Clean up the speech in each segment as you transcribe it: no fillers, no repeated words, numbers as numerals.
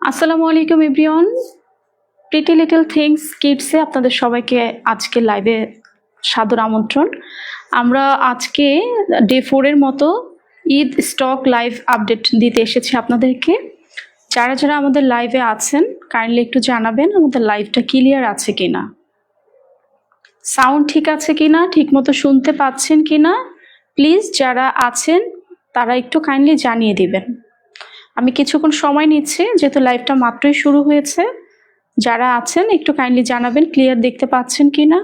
আসসালামু আলাইকুম everyone. Pretty little things কিডসে আপনাদের সবাইকে আজকে লাইভে সাদর আমন্ত্রণ। আমরা আজকে ডে 4 এর মতো ঈদ স্টক লাইভ আপডেট দিতে এসেছি আপনাদেরকে। যারা যারা আমাদের লাইভে আছেন কাইন্ডলি একটু জানাবেন আমাদের লাইভটা ক্লিয়ার আছে কিনা, সাউন্ড ঠিক আছে কিনা, ঠিকমতো শুনতে পাচ্ছেন কিনা। প্লিজ যারা আছেন তারা একটু কাইন্ডলি জানিয়ে দিবেন। আমি কিছুক্ষণ সময় নিচ্ছি যেহেতু লাইভটা মাত্রই শুরু হয়েছে। যারা আছেন একটু কাইন্ডলি জানাবেন ক্লিয়ার দেখতে পাচ্ছেন কিনা,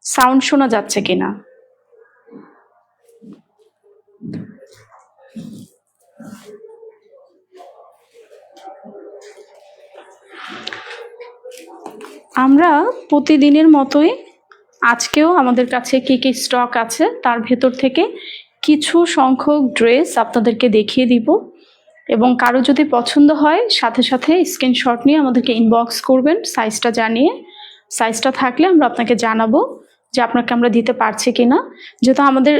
সাউন্ড শোনা যাচ্ছে কিনা। আমরা প্রতিদিনের মতোই আজকেও আমাদের কাছে কি কি স্টক আছে তার ভেতর থেকে কিছু সংখ্যক ড্রেস আপনাদেরকে দেখিয়ে দিব, এবং কারো যদি পছন্দ হয় সাথে সাথে স্ক্রিনশট নিয়ে আমাদেরকে ইনবক্স করবেন সাইজটা জানিয়ে। সাইজটা থাকলে আমরা আপনাকে জানাবো যে আপনাকে আমরা দিতে পারছি কিনা। যেহেতু আমাদের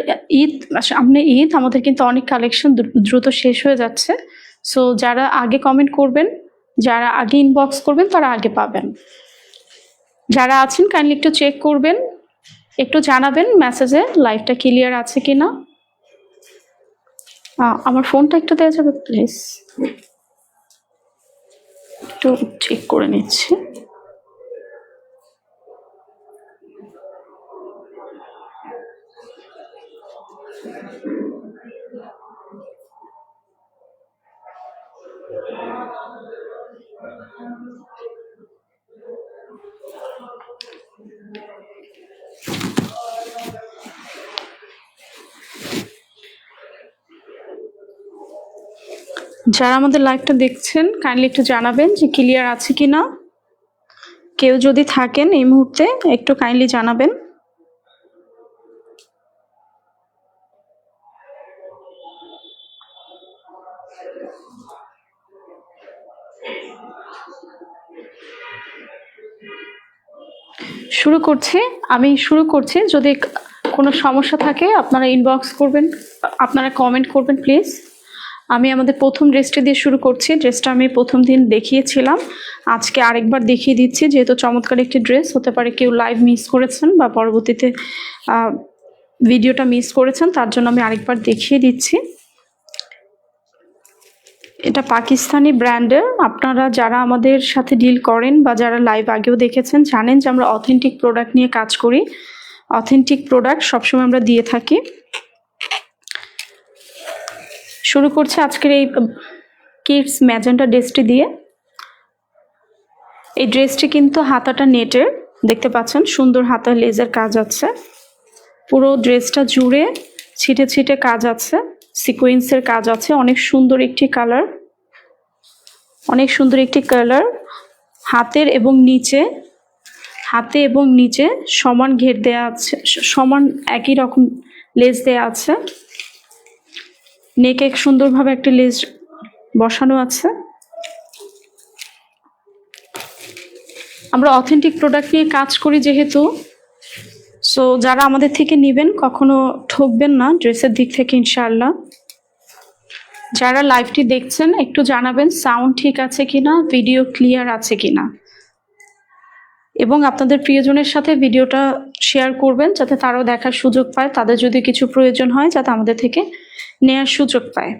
সামনে ঈদ, আমাদের কিন্তু অনেক কালেকশন দ্রুত শেষ হয়ে যাচ্ছে। সো যারা আগে কমেন্ট করবেন, যারা আগে ইনবক্স করবেন তারা আগে পাবেন। যারা আছেন কাইন্ডলি একটু চেক করবেন, একটু জানাবেন মেসেজে লাইভটা ক্লিয়ার আছে কিনা। আমার ফোনটা একটু দেওয়া যাবে প্লিজ, একটু চেক করে নিচ্ছি। যারা আমাদের লাইভটা দেখছেন কাইন্ডলি একটু জানাবেন যে ক্লিয়ার আছে কিনা। কেউ যদি থাকেন এই মুহূর্তে একটু কাইন্ডলি জানাবেন। আমি শুরু করছি। যদি কোনো সমস্যা থাকে আপনারা ইনবক্স করবেন, আপনারা কমেন্ট করবেন প্লিজ। আমি আমাদের প্রথম ড্রেসটি দিয়ে শুরু করছি। ড্রেসটা আমি প্রথম দিন দেখিয়েছিলাম, আজকে আরেকবার দেখিয়ে দিচ্ছি। যেহেতু চমৎকার একটি ড্রেস, হতে পারে কেউ লাইভ মিস করেছেন বা পরবর্তীতে ভিডিওটা মিস করেছেন, তার জন্য আমি আরেকবার দেখিয়ে দিচ্ছি। এটা পাকিস্তানি ব্র্যান্ডের। আপনারা যারা আমাদের সাথে ডিল করেন বা যারা লাইভ আগেও দেখেছেন জানেন যে আমরা অথেন্টিক প্রোডাক্ট নিয়ে কাজ করি। অথেন্টিক প্রোডাক্ট সবসময় আমরা দিয়ে থাকি। শুরু করছি আজকের এই কিডস ম্যাজেন্টা ড্রেসটি দিয়ে। এই ড্রেসটি কিন্তু হাতাটা নেটের, দেখতে পাচ্ছেন সুন্দর হাতা লেজের কাজ আছে। পুরো ড্রেসটা জুড়ে ছিটে ছিটে কাজ আছে, সিকোয়েন্সের কাজ আছে। অনেক সুন্দর একটি কালার, অনেক সুন্দর একটি কালার। হাতে এবং নিচে সমান ঘের দেয়া আছে, সমান একই রকম লেস দেয়া আছে। নেকে সুন্দরভাবে একটা লেস বসানো আছে। আমরা অথেন্টিক প্রোডাক্ট নিয়ে কাজ করি যেহেতু, সো যারা আমাদের থেকে নেবেন কখনো ঠকবেন না ড্রেসের দিক থেকে ইনশাআল্লাহ। যারা লাইভটি দেখছেন একটু জানাবেন সাউন্ড ঠিক আছে কিনা, ভিডিও ক্লিয়ার আছে কিনা, এবং আপনাদের প্রিয়জনের সাথে ভিডিওটা শেয়ার করবেন যাতে তারাও দেখার সুযোগ পায়। তাদের যদি কিছু প্রয়োজন হয় যাতে আমাদের থেকে নেয়ার সুযোগ পায়।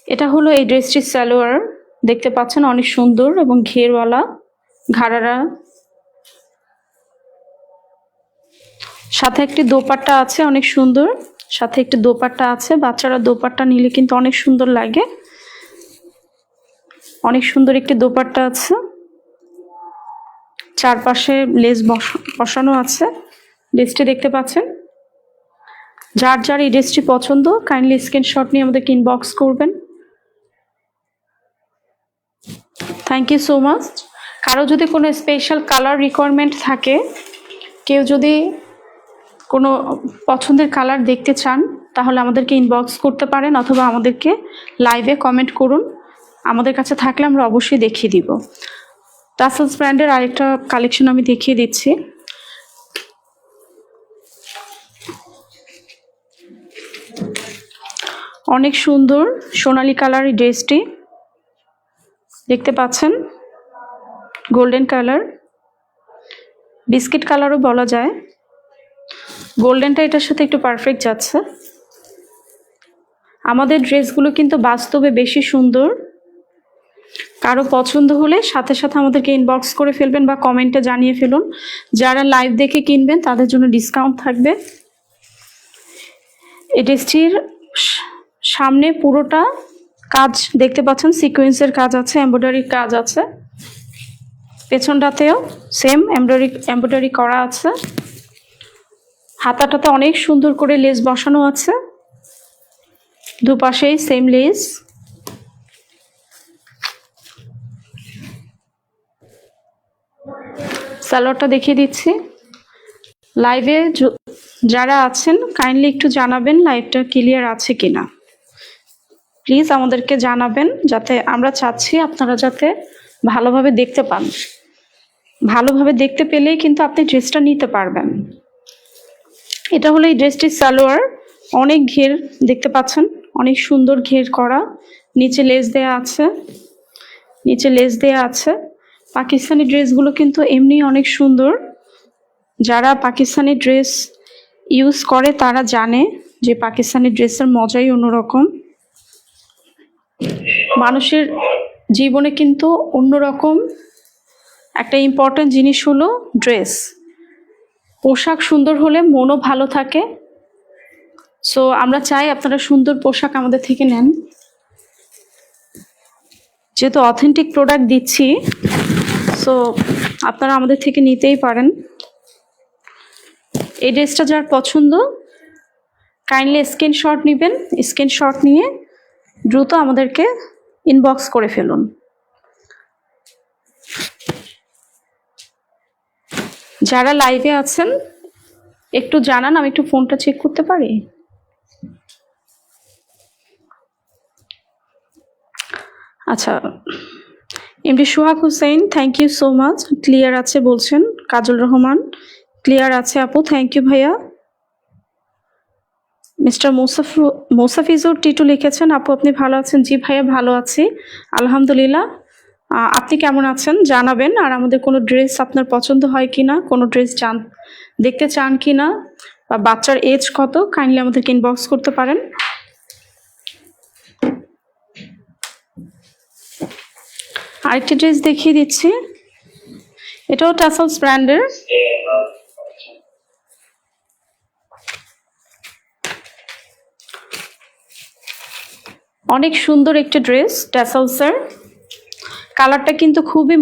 এটা হলো এই ড্রেসটির সালোয়ার, দেখতে পাচ্ছেন অনেক সুন্দর এবং ঘেরওয়ালা ঘাড়ারা। সাথে একটি দোপাট্টা আছে অনেক সুন্দর, সাথে একটি দোপাট্টা আছে। বাচ্চারা দোপাট্টা নিলে কিন্তু অনেক সুন্দর লাগে। অনেক সুন্দর একটি দোপাট্টা আছে, চারপাশে লেস বসানো আছে। ড্রেসটি দেখতে পাচ্ছেন। যার যার এই ড্রেসটি পছন্দ কাইন্ডলি স্ক্রিনশট নিয়ে আমাদেরকে ইনবক্স করবেন। Thank you so much. কারো যদি কোনো স্পেশাল কালার রিকোয়ারমেন্ট থাকে, কেউ যদি কোনো পছন্দের কালার দেখতে চান তাহলে আমাদেরকে ইনবক্স করতে পারেন, অথবা আমাদেরকে লাইভে কমেন্ট করুন। আমাদের কাছে থাকলে আমরা অবশ্যই দেখিয়ে দিব। টাসেলস ব্র্যান্ডের আরেকটা কালেকশন আমি দেখিয়ে দিচ্ছি। অনেক সুন্দর সোনালী কালার এই ড্রেসটি। দেখতে পাচ্ছেন গোল্ডেন কালার, বিস্কিট কালারও বলা যায়। গোল্ডেনটা এটার সাথে একটু পারফেক্ট যাচ্ছে। আমাদের ড্রেসগুলো কিন্তু বাস্তবে বেশি সুন্দর। কারো পছন্দ হলে সাথে সাথে আমাদেরকে ইনবক্স করে ফেলবেন বা কমেন্টে জানিয়ে ফেলুন। যারা লাইভ দেখে কিনবেন তাদের জন্য ডিসকাউন্ট থাকবে। এই ড্রেসটির সামনে পুরোটা কাজ দেখতে পাচ্ছেন, সিকোয়েন্সের কাজ আছে, এমব্রয়ডারির কাজ আছে। পেছনটাতেও সেম এমব্রয়ডারি করা আছে। হাতাটাতে অনেক সুন্দর করে লেস বসানো আছে, দুপাশেই সেম লেস। সালোয়ারটা দেখিয়ে দিচ্ছি। লাইভে যারা আছেন কাইন্ডলি একটু জানাবেন লাইভটা ক্লিয়ার আছে কিনা, প্লিজ আমাদেরকে জানাবেন, যাতে আমরা চাচ্ছি আপনারা যাতে ভালোভাবে দেখতে পান। ভালোভাবে দেখতে পেলেই কিন্তু আপনি ড্রেসটা নিতে পারবেন। এটা হলো এই ড্রেসটির সালোয়ার। অনেক ঘের দেখতে পাচ্ছেন, অনেক সুন্দর ঘের করা। নিচে লেস দেয়া আছে। পাকিস্তানি ড্রেসগুলো কিন্তু এমনি অনেক সুন্দর। যারা পাকিস্তানি ড্রেস ইউজ করে তারা জানে যে পাকিস্তানি ড্রেসের মজাই অন্যরকম। মানুষের জীবনে কিন্তু অন্যরকম একটা ইম্পর্টেন্ট জিনিস হলো ড্রেস। পোশাক সুন্দর হলে মনও ভালো থাকে। সো আমরা চাই আপনারা সুন্দর পোশাক আমাদের থেকে নেন। যেহেতু অথেন্টিক প্রোডাক্ট দিচ্ছি, সো আপনারা আমাদের থেকে নিতেই পারেন। এই ড্রেসটা যার পছন্দ কাইন্ডলি স্ক্রিনশট নেবেন। স্ক্রিনশট নিয়ে দ্রুত আমাদেরকে ইনবক্স করে ফেলুন। যারা লাইভে আছেন একটু জানান, আমি একটু ফোনটা চেক করতে পারি? আচ্ছা, MD Sohag Hossain, thank you so much. Clear আছে বলছেন। কাজল রহমান, ক্লিয়ার আছে আপু, থ্যাংক ইউ ভাইয়া। মিস্টার মোসাফিজুর টিটু লিখেছেন, আপু আপনি ভালো আছেন? জি ভাইয়া ভালো আছি আলহামদুলিল্লাহ। আপনি কেমন আছেন জানাবেন। আর আমাদের কোনো ড্রেস আপনার পছন্দ হয় কিনা, কোনো ড্রেস দেখতে চান কিনা, বা বাচ্চার এজ কত, কাইন্ডলি আমাদেরকে ইনবক্স করতে পারেন। আরেকটি ড্রেস দেখিয়ে দিচ্ছি, এটাও টাসলস ব্র্যান্ডের। অনেক সুন্দর একটি ড্রেস টাসলসের। কালারটা কিন্তু খুবই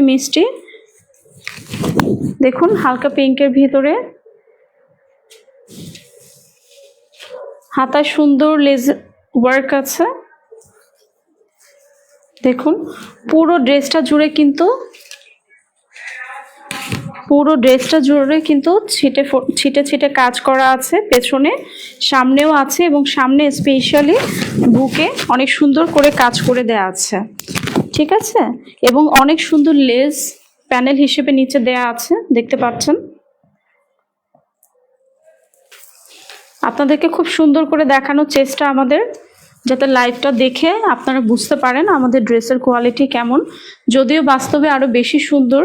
মিষ্টি। দেখুন হালকা পিঙ্কের ভিতরে, হাতায় সুন্দর লেস ওয়ার্ক আছে। দেখুন পুরো ড্রেসটা জুড়ে কিন্তু ছিটে কাজ করা আছে। পেছনে সামনেও আছে, এবং সামনে স্পেশালি বুকে অনেক সুন্দর করে কাজ করে দেয়া আছে, ঠিক আছে। এবং অনেক সুন্দর লেস প্যানেল হিসেবে নিচে দেয়া আছে, দেখতে পাচ্ছেন। আপনাদেরকে খুব সুন্দর করে দেখানোর চেষ্টা আমাদের, যাতে লাইভটা দেখে আপনারা বুঝতে পারেন আমাদের ড্রেসের কোয়ালিটি কেমন, যদিও বাস্তবে আরো বেশি সুন্দর।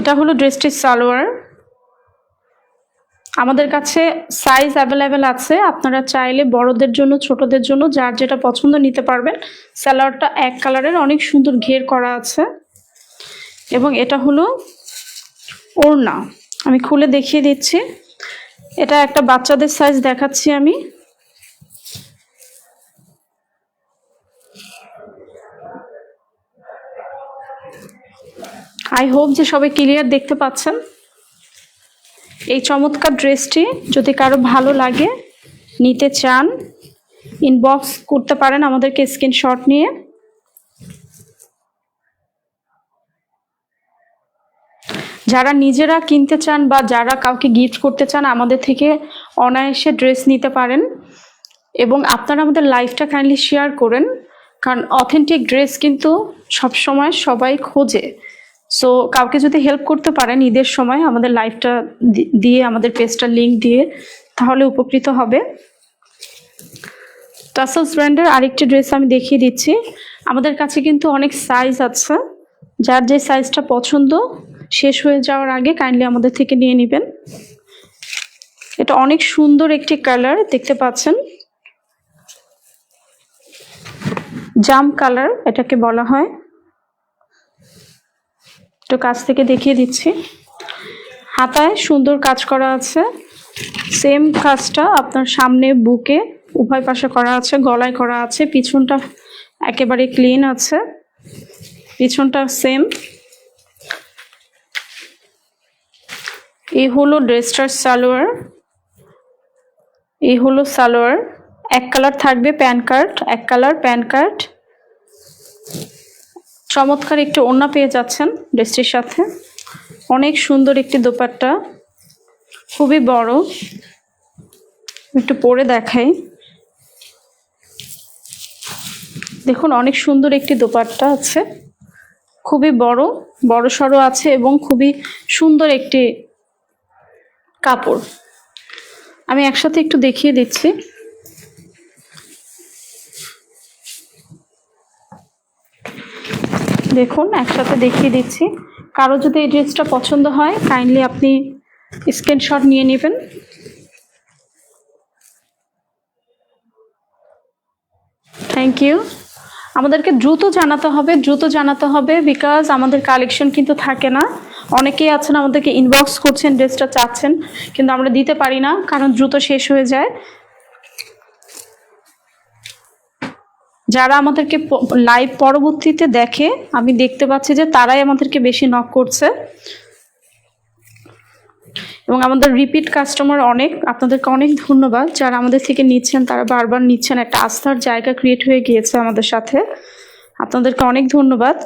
এটা হলো ড্রেসটির সালোয়ার। আমাদের কাছে সাইজ অ্যাভেলেবেল আছে, আপনারা চাইলে বড়দের জন্য ছোটদের জন্য যার যেটা পছন্দ নিতে পারবেন। সালোয়ারটা এক কালারের, অনেক সুন্দর ঘের করা আছে। এবং এটা হলো ওড়না, আমি খুলে দেখিয়ে দিচ্ছি। এটা একটা বাচ্চাদের সাইজ দেখাচ্ছি আমি। আই হোপ যে সবাই ক্লিয়ার দেখতে পাচ্ছেন। এই চমৎকার ড্রেসটি যদি কারো ভালো লাগে, নিতে চান, ইনবক্স করতে পারেন আমাদেরকে স্ক্রিনশট নিয়ে। যারা নিজেরা কিনতে চান বা যারা কাউকে গিফট করতে চান, আমাদের থেকে অনায়াসে ড্রেস নিতে পারেন। এবং আপনারা আমাদের লাইভটা কাইন্ডলি শেয়ার করেন, কারণ অথেন্টিক ড্রেস কিন্তু সবসময় সবাই খোঁজে। সো কাউকে যদি হেল্প করতে পারেন ঈদের সময় আমাদের লাইভটা দিয়ে, আমাদের পেজটা লিংক দিয়ে, তাহলে উপকৃত হবে। টাসেলস ব্র্যান্ডের আরেকটি ড্রেস আমি দেখিয়ে দিচ্ছি। আমাদের কাছে কিন্তু অনেক সাইজ আছে, যার যে সাইজটা পছন্দ শেষ হয়ে যাওয়ার আগে কাইন্ডলি আমাদের থেকে নিয়ে নেবেন। এটা অনেক সুন্দর একটি কালার, দেখতে পাচ্ছেন, জাম কালার এটাকে বলা হয়। একটু কাছ থেকে দেখিয়ে দিচ্ছি। হাতায় সুন্দর কাজ করা আছে, সেম কাজটা আপনার সামনে বুকে উভয় পাশে করা আছে, গলায় করা আছে, পিছনটা একেবারে ক্লিন আছে, পিছনটা সেম। এই হলো ড্রেসটার সালোয়ার, এই হলো সালোয়ার। এক কালার থাকবে প্যান কার্ড, এক কালার প্যান কার্ড। চমৎকার একটি ওড়না পেয়ে যাচ্ছেন ড্রেসটির সাথে। অনেক সুন্দর একটি দোপাট্টা, খুবই বড়, একটু পরে দেখাই। দেখুন অনেক সুন্দর একটি দোপাট্টা আছে, খুবই বড় সড়ো আছে এবং খুবই সুন্দর একটি কাপড়। আমি একসাথে একটু দেখিয়ে দিচ্ছি। দেখুন একসাথে দেখিয়ে দিচ্ছি। কারো যদি এই ড্রেসটা পছন্দ হয় কাইন্ডলি আপনি স্ক্রিনশট নিয়ে নেবেন। Thank you. আমাদেরকে দ্রুত জানাতে হবে বিকজ আমাদের কালেকশন কিন্তু থাকে না। অনেকেই আছেন আমাদেরকে ইনবক্স করছেন, ড্রেসটা চাচ্ছেন, কিন্তু আমরা দিতে পারি না কারণ দ্রুত শেষ হয়ে যায়। যারা আমাদেরকে লাইভ পরবর্তীতে দেখে, আমি দেখতে পাচ্ছি যে তারাই আমাদেরকে বেশি নক করছে এবং আমাদের রিপিট কাস্টমার অনেক। আপনাদেরকে অনেক ধন্যবাদ, যারা আমাদের থেকে নিচ্ছেন তারা বারবার নিচ্ছেন, একটা আস্থার জায়গা ক্রিয়েট হয়ে গিয়েছে আমাদের সাথে। আপনাদেরকে অনেক ধন্যবাদ।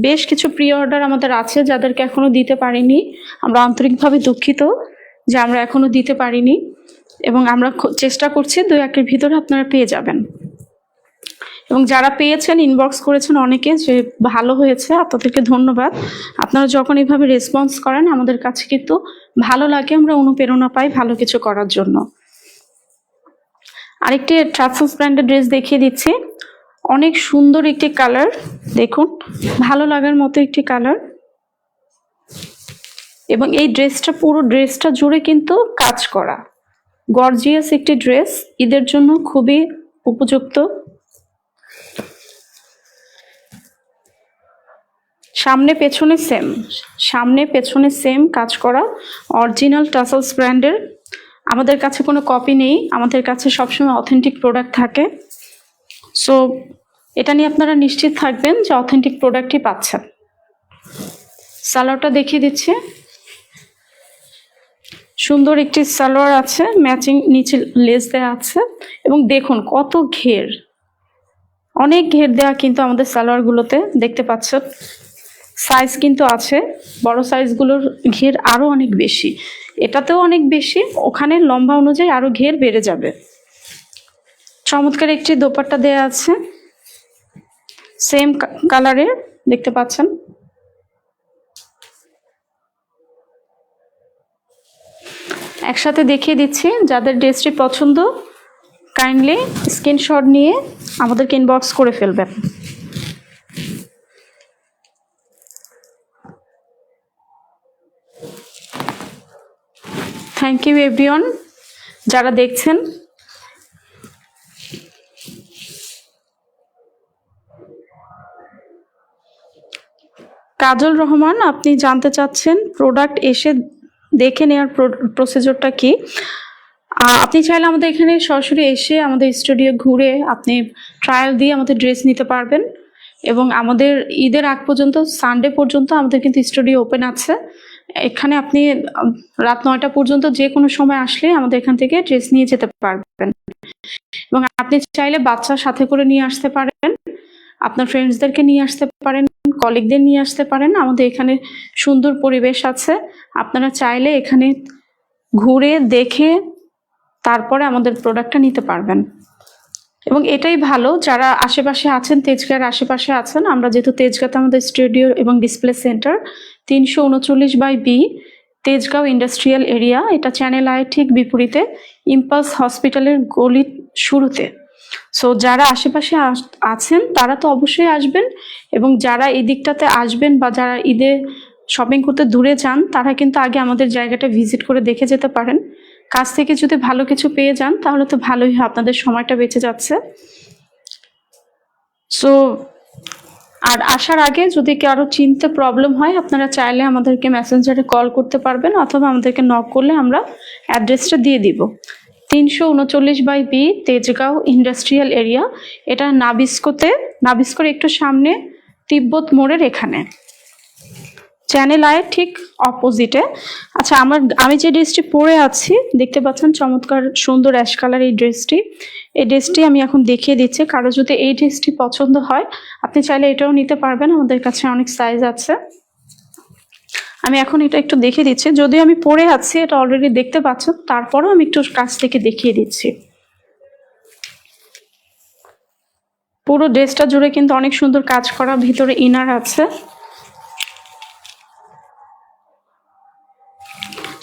বেশ কিছু প্রি অর্ডার আমাদের আছে যাদেরকে এখনো দিতে পারিনি। আমরা আন্তরিকভাবে দুঃখিত যে আমরা এখনো দিতে পারিনি এবং আমরা চেষ্টা করছি 2-1 ভিতরে আপনারা পেয়ে যাবেন। এবং যারা পেয়েছেন ইনবক্স করেছেন অনেকে যে ভালো হয়েছে, আপনাদেরকে ধন্যবাদ। আপনারা যখন এইভাবে রেসপন্স করেন আমাদের কাছে কিন্তু ভালো লাগে, আমরা অনুপ্রেরণা পাই ভালো কিছু করার জন্য। আরেকটি টাসেলস ব্র্যান্ডের ড্রেস দেখিয়ে দিচ্ছি। অনেক সুন্দর একটি কালার, দেখুন ভালো লাগার মতো একটি কালার। এবং এই ড্রেসটা পুরো ড্রেসটা জুড়ে কিন্তু কাজ করা, গর্জিয়াস একটি ড্রেস, ঈদের জন্য খুবই উপযুক্ত। সামনে পেছনে সেম কাজ করা, অরিজিনাল টাসেলস ব্র্যান্ডের। আমাদের কাছে কোনো কপি নেই, আমাদের কাছে সবসময় অথেন্টিক প্রোডাক্ট থাকে। সো এটা নিয়ে আপনারা নিশ্চিত থাকবেন যে অথেন্টিক প্রোডাক্টই পাচ্ছেন। সালোয়ারটা দেখিয়ে দিচ্ছি। সুন্দর একটি সালোয়ার আছে, ম্যাচিং নিচে লেস দেওয়া আছে এবং দেখুন কত ঘের, অনেক ঘের দেওয়া কিন্তু আমাদের সালোয়ারগুলোতে দেখতে পাচ্ছেন। সাইজ কিন্তু আছে, বড় সাইজগুলোর ঘের আরও অনেক বেশি, এটাতেও অনেক বেশি, ওখানে লম্বা অনুযায়ী আরও ঘের বেড়ে যাবে। চমৎকার একটি দোপাট্টা দেয়া আছে, সেম কালারের দেখতে পাচ্ছেন। একসাথে দেখিয়ে দিচ্ছি। যাদের ড্রেসটি পছন্দ কাইন্ডলি স্ক্রিনশট নিয়ে আমাদেরকে ইনবক্স করে ফেলবেন। থ্যাংক ইউ এভরিওয়ান যারা দেখছেন। কাজল রহমান, আপনি জানতে চাচ্ছেন প্রোডাক্ট এসে দেখে নেওয়ার প্রসিজারটা কি? আপনি চাইলে আমাদের এখানে সরাসরি এসে আমাদের স্টুডিও ঘুরে আপনি ট্রায়াল দিয়ে আমাদের ড্রেস নিতে পারবেন এবং আমাদের ঈদের আগ পর্যন্ত সানডে পর্যন্ত আমাদের কিন্তু স্টুডিও ওপেন আছে। এখানে আপনি রাত 9টা পর্যন্ত যে কোনো সময় আসলে আমাদের এখান থেকে ড্রেস নিয়ে যেতে পারবেন এবং আপনি চাইলে বাচ্চার সাথে করে নিয়ে আসতে পারেন, আপনার ফ্রেন্ডসদেরকে নিয়ে আসতে পারেন, কলিগদের নিয়ে আসতে পারেন। আমাদের এখানে সুন্দর পরিবেশ আছে, আপনারা চাইলে এখানে ঘুরে দেখে তারপরে আমাদের প্রোডাক্টটা নিতে পারবেন। এবং এটাই ভালো যারা আশেপাশে আছেন, তেজগাঁর আশেপাশে আছেন, আমরা যেহেতু তেজগাঁতে আমাদের স্টুডিও এবং display centre 339/B Tejgaon industrial area, এটা চ্যানেল আই ঠিক বিপরীতে ইম্পালস হসপিটালের গলির শুরুতে। সো যারা আশেপাশে আছেন তারা তো অবশ্যই আসবেন, এবং যারা এই দিকটাতে আসবেন বা যারা ঈদে শপিং করতে দূরে যান তারা কিন্তু আগে আমাদের জায়গাটা ভিজিট করে দেখে যেতে পারেন। কাছ থেকে যদি ভালো কিছু পেয়ে যান তাহলে তো ভালোই হয়, আপনাদের সময়টা বেঁচে যাচ্ছে। সো আর আসার আগে যদি কারো চিনতে প্রবলেম হয় আপনারা চাইলে আমাদেরকে মেসেঞ্জারে কল করতে পারবেন, অথবা আমাদেরকে নক করলে আমরা অ্যাড্রেসটা দিয়ে দিব। 339/B Tejgaon industrial area. এটা নাবিস্কোর একটু সামনে তিব্বত মোড়ের এখানে, চ্যানেল আয়ের ঠিক অপোজিটে। আচ্ছা, আমি যে ড্রেসটি পরে আছি দেখতে পাচ্ছেন, চমৎকার সুন্দর অ্যাশ কালার এই ড্রেসটি আমি এখন দেখিয়ে দিচ্ছি। কারো যদি এই ড্রেসটি পছন্দ হয় আপনি চাইলে এটাও নিতে পারবেন, আমাদের কাছে অনেক সাইজ আছে। আমি এখন এটা একটু দেখিয়ে দিচ্ছি, যদিও আমি পরে আছি এটা অলরেডি দেখতে পাচ্ছেন, তারপরেও আমি একটু কাছ থেকে দেখিয়ে দিচ্ছি। পুরো ড্রেসটা জুড়ে কিন্তু অনেক সুন্দর কাজ করা, ভিতরে ইনার আছে,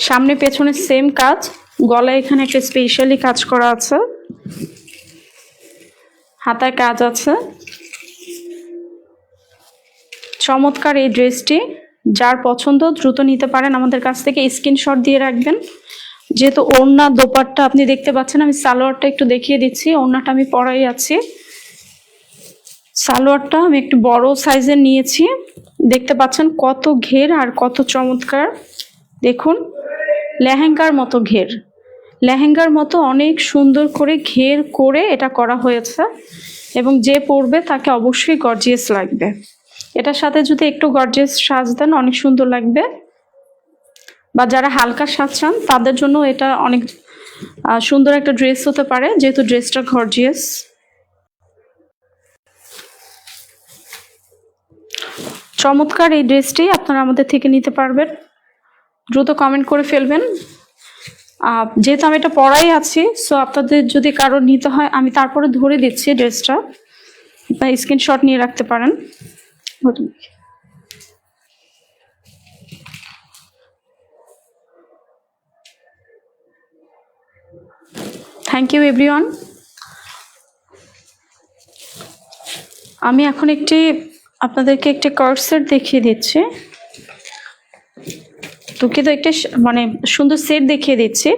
সামনে পেছনে সেম কাজ, গলায় এখানে একটা স্পেশালি কাজ করা আছে, হাতায় কাজ আছে। চমৎকার এই ড্রেসটি, যার পছন্দ দ্রুত নিতে পারেন আমাদের কাছ থেকে, স্ক্রিনশট দিয়ে রাখবেন। যেহেতু ওড়না দোপাট্টা আপনি দেখতে পাচ্ছেন, আমি সালোয়ারটা একটু দেখিয়ে দিচ্ছি। ওড়নাটা আমি পরাই আছি, সালোয়ারটা আমি একটু বড় সাইজের নিয়েছি, দেখতে পাচ্ছেন কত ঘের আর কত চমৎকার। দেখুন লেহেঙ্গার মতো ঘের, লেহেঙ্গার মতো অনেক সুন্দর করে ঘের করে এটা করা হয়েছে, এবং যে পরবে তাকে অবশ্যই গর্জিয়াস লাগবে। এটার সাথে যদি একটু গর্জিয়াস সাজ দেন অনেক সুন্দর লাগবে, বা যারা হালকা সাজ চান তাদের জন্য এটা অনেক সুন্দর একটা ড্রেস হতে পারে, যেহেতু ড্রেসটা গর্জিয়াস। চমৎকার এই ড্রেসটি আপনারা আমাদের থেকে নিতে পারবেন, দ্রুত কমেন্ট করে ফেলবেন। যেহেতু আমি এটা পরাই আছি, সো আপনাদের যদি কারো নিতে হয় আমি তারপরে ধরে দিচ্ছি ড্রেসটা, আপনারা স্ক্রিনশট নিয়ে রাখতে পারেন। Thank you everyone. আমি এখন আপনাদেরকে একটি কর্সেট দেখিয়ে দিচ্ছি, দুঃখিত, একটা মানে সুন্দর সেট দেখিয়ে দিচ্ছি।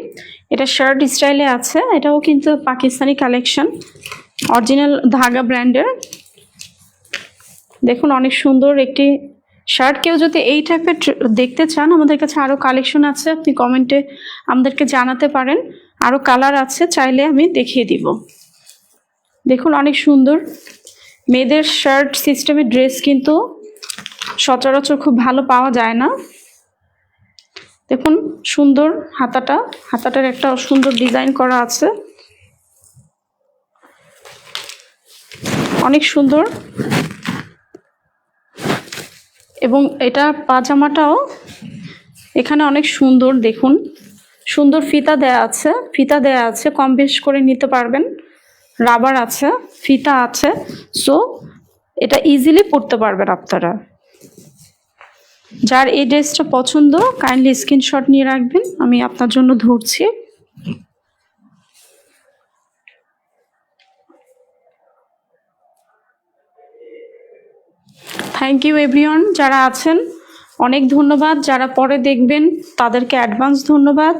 এটা শার্ট স্টাইলে আছে, এটাও কিন্তু পাকিস্তানি কালেকশন, অরিজিনাল ধাগা ব্র্যান্ডের। দেখুন অনেক সুন্দর একটি শার্ট। কেউ যদি এই টাইপের দেখতে চান আমাদের কাছে আরও কালেকশন আছে, আপনি কমেন্টে আমাদেরকে জানাতে পারেন, আরও কালার আছে, চাইলে আমি দেখিয়ে দিব। দেখুন অনেক সুন্দর মেয়েদের শার্ট সিস্টেমের ড্রেস কিন্তু সচরাচর খুব ভালো পাওয়া যায় না। দেখুন সুন্দর হাতাটার একটা সুন্দর ডিজাইন করা আছে, অনেক সুন্দর। এবং এটা পাজামাটাও এখানে অনেক সুন্দর, দেখুন সুন্দর ফিতা দেয়া আছে, কম বেশ করে নিতে পারবেন, রাবার আছে, ফিতা আছে, সো এটা ইজিলি পরতে পারবেন আপনারা। যার এই ড্রেসটা পছন্দ কাইন্ডলি স্ক্রিনশট নিয়ে রাখবেন, আমি আপনার জন্য ধরছি। থ্যাংক ইউ এভরিওয়ান, যারা আছেন অনেক ধন্যবাদ, যারা পরে দেখবেন তাদেরকে অ্যাডভান্স ধন্যবাদ।